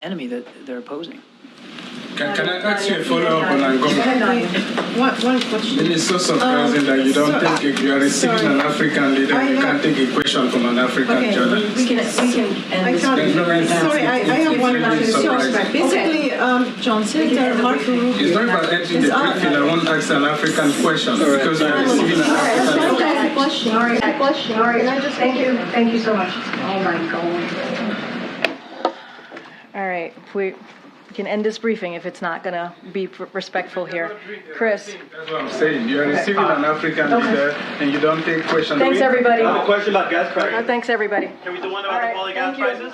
enemy that they're opposing. Can I ask you a follow-up on Angola? One question. It is so surprising that you don't think if you are receiving an African leader, you can't take a question from an African journalist. We can end this. Sorry, I have one question. Basically, John Senator Marco Rubio. It's not about ending the briefing. I want to ask an African question because you are receiving an African question. All right. Can I just thank you so much. Oh my God. All right, we can end this briefing if it's not going to be respectful here. Chris. That's what I'm saying. You are receiving an African leader and you don't take questions. Thanks, everybody. I have a question about gas prices. Thanks, everybody. Can we do one about the falling gas prices?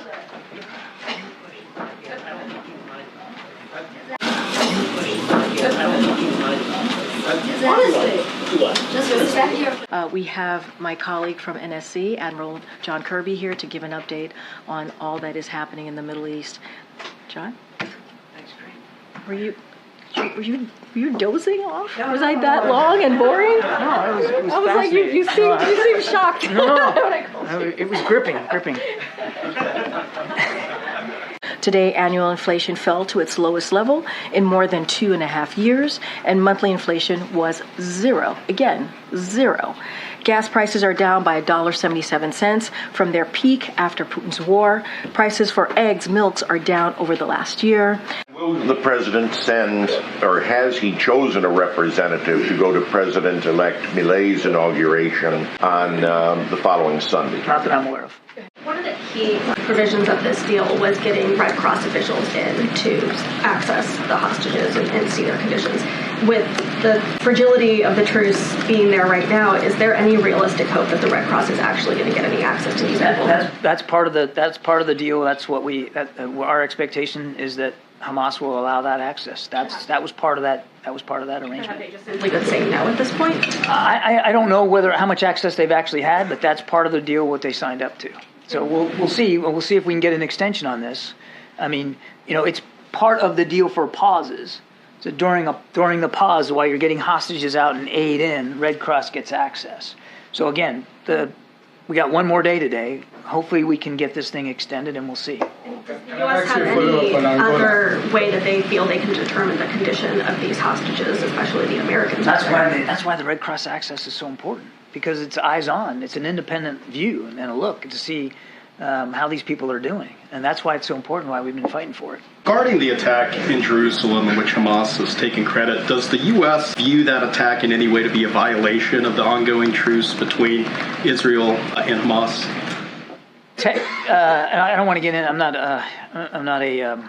We have my colleague from NSC, Admiral John Kirby, here to give an update on all that is happening in the Middle East. John? Thanks, Karine. Were you dozing off? Was I that long and boring? No, it was I was like, you seem shocked. No, it was gripping. Today, annual inflation fell to its lowest level in more than 2.5 years, and monthly inflation was zero. Again, zero. Gas prices are down by $1.77 from their peak after Putin's war. Prices for eggs, milks are down over the last year. Will the president send, or has he chosen a representative to go to President-elect Milei's inauguration on the following Sunday? Not that I'm aware of. One of the key provisions of this deal was getting Red Cross officials in to access the hostages and see their conditions. With the fragility of the truce being there right now, is there any realistic hope that the Red Cross is actually going to get any access to these people? That's part of the deal. That's what our expectation is, that Hamas will allow that access. That was part of that arrangement. Have they just simply been saying no at this point? I don't know how much access they've actually had, but that's part of the deal, what they signed up to. So we'll see. We'll see if we can get an extension on this. I mean, it's part of the deal for pauses. So during the pause, while you're getting hostages out and aid in, Red Cross gets access. So again, we got one more day today. Hopefully we can get this thing extended, and we'll see. Does the U.S. have any other way that they feel they can determine the condition of these hostages, especially the Americans? That's why the Red Cross access is so important, because it's eyes on. It's an independent view and a look to see how these people are doing. And that's why it's so important, why we've been fighting for it. Regarding the attack in Jerusalem, in which Hamas has taken credit, does the U.S. view that attack in any way to be a violation of the ongoing truce between Israel and Hamas? I don't want to get in. I'm not a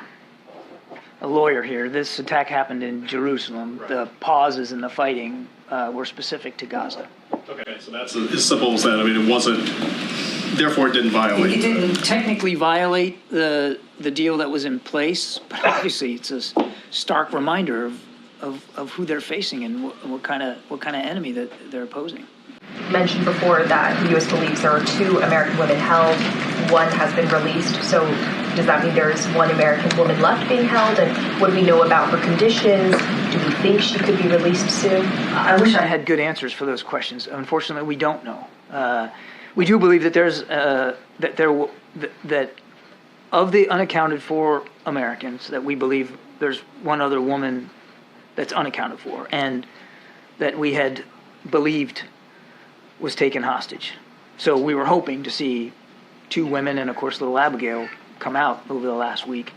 lawyer here. This attack happened in Jerusalem. The pauses in the fighting were specific to Gaza. Okay, so that's as simple as that. I mean, it wasn't. Therefore, it didn't violate. It didn't technically violate the deal that was in place, but obviously it's a stark reminder of who they're facing and what kind of enemy that they're opposing. You mentioned before that the U.S. believes there are 2 American women held. One has been released. So does that mean there's 1 American woman left being held? And what do we know about her conditions? Do we think she could be released soon? I wish I had good answers for those questions. Unfortunately, we don't know. We do believe that that of the unaccounted for Americans, that we believe there's 1 other woman that's unaccounted for, and that we had believed was taken hostage. So we were hoping to see 2 women and, of course, little Abigail come out over the last week.